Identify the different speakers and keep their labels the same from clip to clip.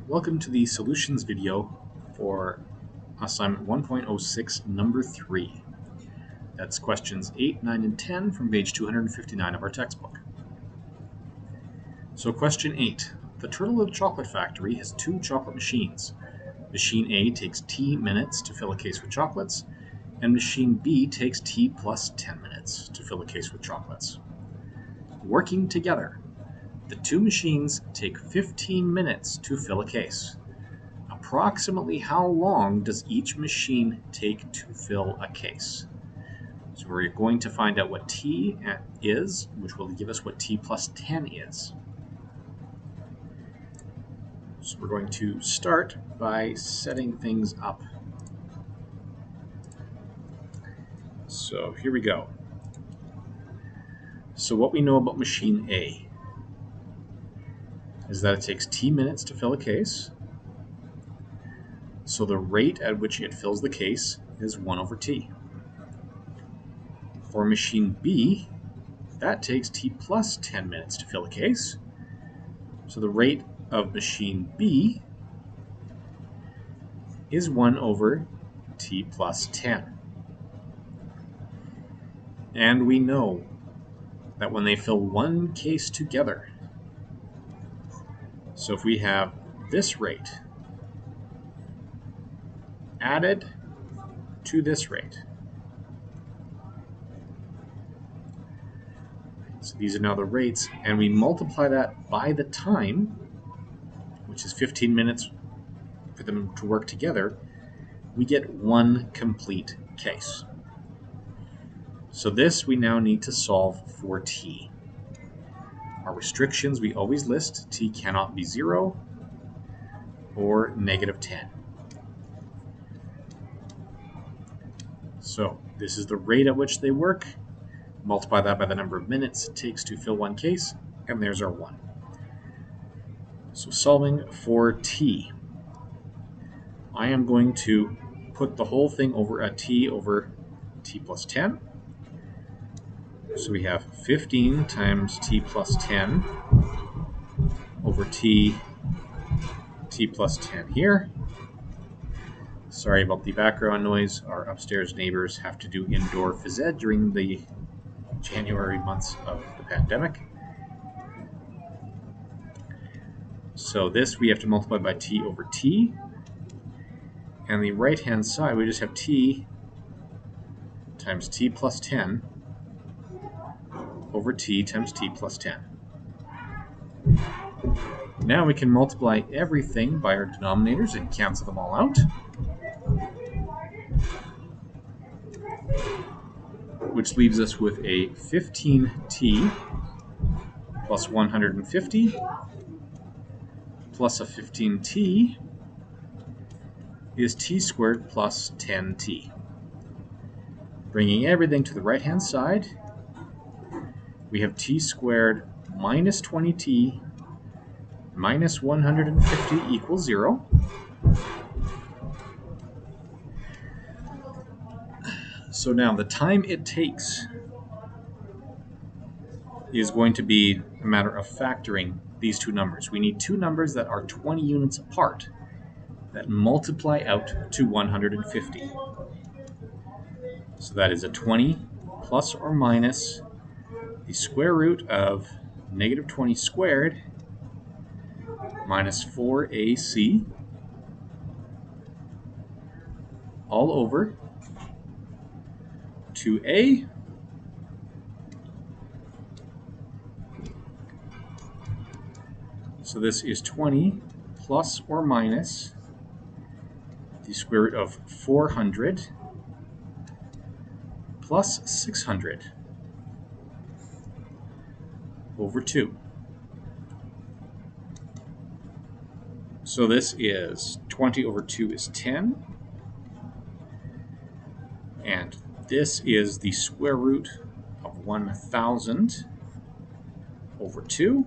Speaker 1: Welcome to the solutions video for assignment 1.06 number 3. That's questions 8, 9, and 10 from page 259 of our textbook. So question 8. The Turtle Chocolate Factory has 2 chocolate machines. Machine A takes T minutes to fill a case with chocolates, and machine B takes T plus 10 minutes to fill a case with chocolates. Working together, the 2 machines take 15 minutes to fill a case. Approximately how long does each machine take to fill a case? So we're going to find out what T is, which will give us what T plus 10 is. So we're going to start by setting things up. So here we go. So what we know about machine A is that it takes T minutes to fill a case. So the rate at which it fills the case is 1 over T. For machine B, that takes T plus 10 minutes to fill a case. So the rate of machine B is 1 over T plus 10. And we know that when they fill one case together, so if we have this rate added to this rate, so these are now the rates, and we multiply that by the time, which is 15 minutes for them to work together, we get one complete case. So this we now need to solve for T. Our restrictions we always list: T cannot be 0 or negative 10. So this is the rate at which they work. Multiply that by the number of minutes it takes to fill one case, and there's our 1. So solving for T, I am going to put the whole thing over a T over T plus 10. So we have 15 times T plus 10 over T plus 10 here. Sorry about the background noise. Our upstairs neighbors have to do indoor phys ed during the January months of the pandemic. So this we have to multiply by T over T. And the right-hand side, we just have T times T plus 10 over T times T plus 10. Now we can multiply everything by our denominators and cancel them all out, which leaves us with a 15T plus 150 plus a 15T is T squared plus 10T. Bringing everything to the right-hand side, we have T squared minus 20T minus 150 equals 0. So now the time it takes is going to be a matter of factoring these two numbers. We need two numbers that are 20 units apart that multiply out to 150. So that is a 20 plus or minus the square root of negative 20 squared minus 4AC all over 2A so this is 20 plus or minus the square root of 400 plus 600 over 2. So this is 20 over 2 is 10. And this is the square root of 1,000 over 2,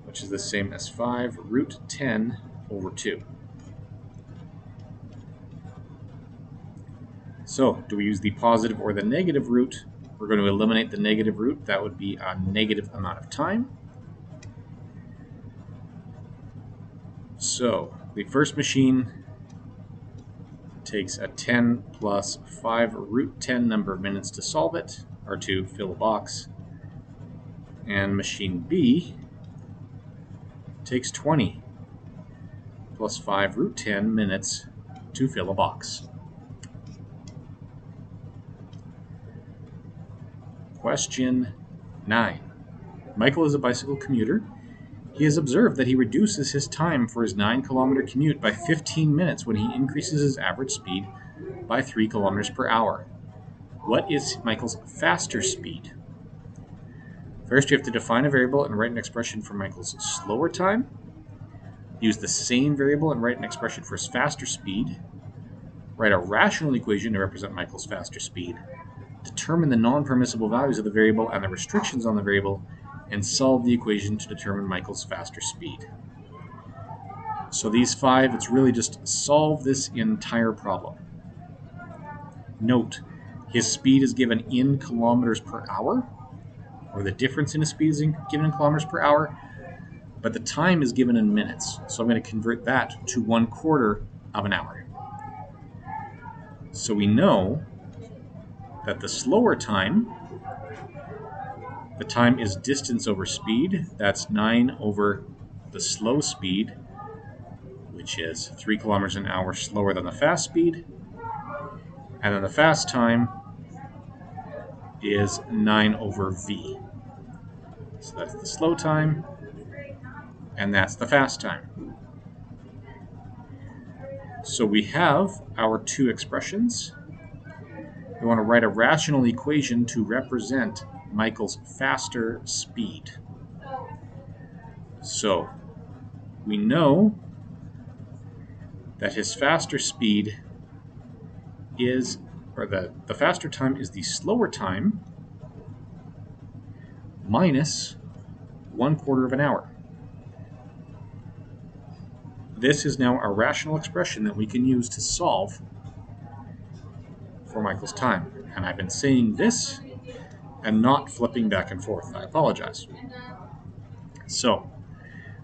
Speaker 1: which is the same as 5 root 10 over 2. So, do we use the positive or the negative root? We're going to eliminate the negative root. That would be a negative amount of time. So the first machine takes a 10 plus 5 root 10 number of minutes to solve it, or to fill a box. And machine B takes 20 plus 5 root 10 minutes to fill a box. Question 9. Michael is a bicycle commuter. He has observed that he reduces his time for his 9-kilometer commute by 15 minutes when he increases his average speed by 3 kilometers per hour. What is Michael's faster speed? First, you have to define a variable and write an expression for Michael's slower time. Use the same variable and write an expression for his faster speed. Write a rational equation to represent Michael's faster speed. Determine the non-permissible values of the variable and the restrictions on the variable, and solve the equation to determine Michael's faster speed. So these 5, it's really just solve this entire problem. Note, his speed is given in kilometers per hour, or the difference in his speed is given in kilometers per hour, but the time is given in minutes. So I'm going to convert that to 1/4 of an hour. So we know that the slower time, the time is distance over speed. That's 9 over the slow speed, which is 3 kilometers an hour slower than the fast speed. And then the fast time is 9 over v. So that's the slow time, and that's the fast time. So we have our 2 expressions. We want to write a rational equation to represent Michael's faster speed. So we know that his faster speed is, or the faster time is the slower time minus 1/4 of an hour. This is now a rational expression that we can use to solve for Michael's time. And I've been saying this and not flipping back and forth. I apologize. So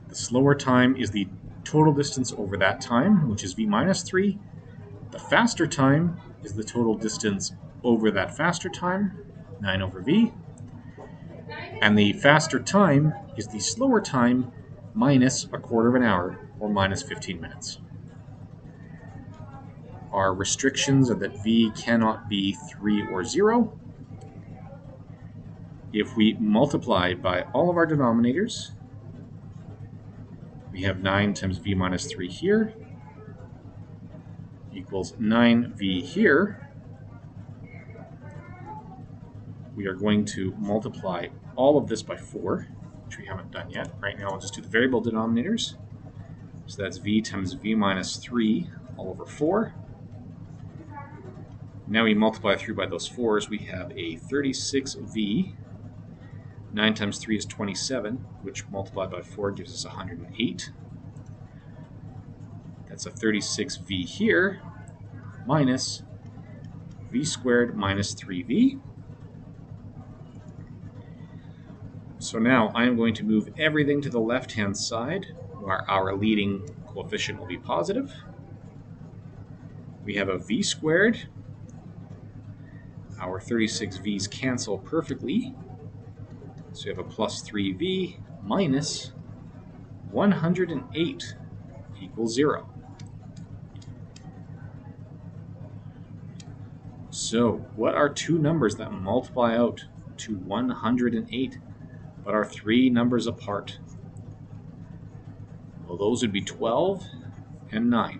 Speaker 1: the slower time is the total distance over that time, which is v minus 3. The faster time is the total distance over that faster time, 9 over v. And the faster time is the slower time minus 1/4 of an hour, or minus 15 minutes. Our restrictions are that v cannot be 3 or 0. If we multiply by all of our denominators, we have 9 times v minus 3 here equals 9v here. We are going to multiply all of this by 4, which we haven't done yet. Right now, I'll just do the variable denominators. So that's v times v minus 3 all over 4. Now we multiply through by those 4s. We have a 36v. 9 times 3 is 27, which multiplied by 4 gives us 108. That's a 36v here, minus v squared minus 3v. So now I'm going to move everything to the left-hand side, where our leading coefficient will be positive. We have a v squared. Our 36v's cancel perfectly. So we have a plus 3v minus 108 equals 0. So what are 2 numbers that multiply out to 108 but are 3 numbers apart? Well, those would be 12 and 9.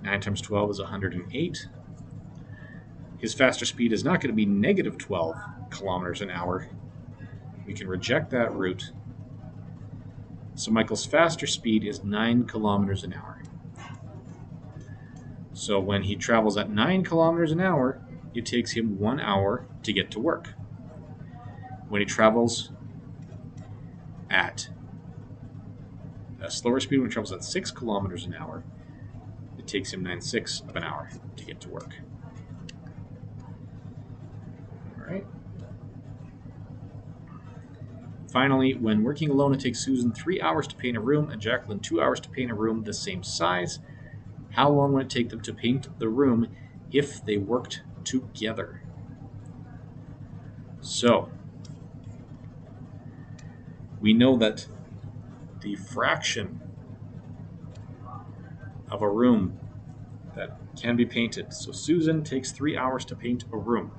Speaker 1: 9 times 12 is 108. His faster speed is not going to be negative 12 kilometers an hour. We can reject that root. So Michael's faster speed is 9 kilometers an hour. So when he travels at 9 kilometers an hour, it takes him 1 hour to get to work. When he travels at a slower speed, when he travels at 6 kilometers an hour, it takes him 9/6 of an hour to get to work. All right. finally, when working alone, it takes Susan 3 hours to paint a room and Jacqueline 2 hours to paint a room the same size. How long would it take them to paint the room if they worked together? So, we know that the fraction of a room that can be painted. So Susan takes 3 hours to paint a room.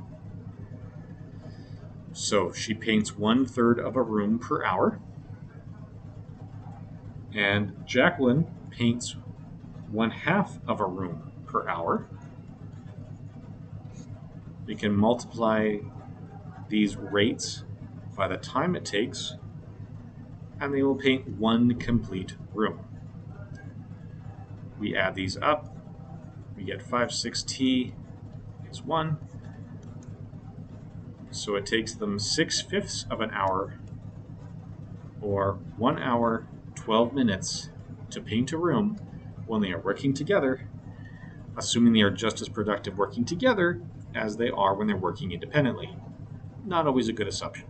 Speaker 1: So she paints 1/3 of a room per hour. And Jacqueline paints 1/2 of a room per hour. We can multiply these rates by the time it takes, and they will paint 1 complete room. We add these up, we get 5, 6t is 1. So it takes them 6/5 of an hour, or 1 hour, 12 minutes, to paint a room when they are working together, assuming they are just as productive working together as they are when they're working independently. Not always a good assumption.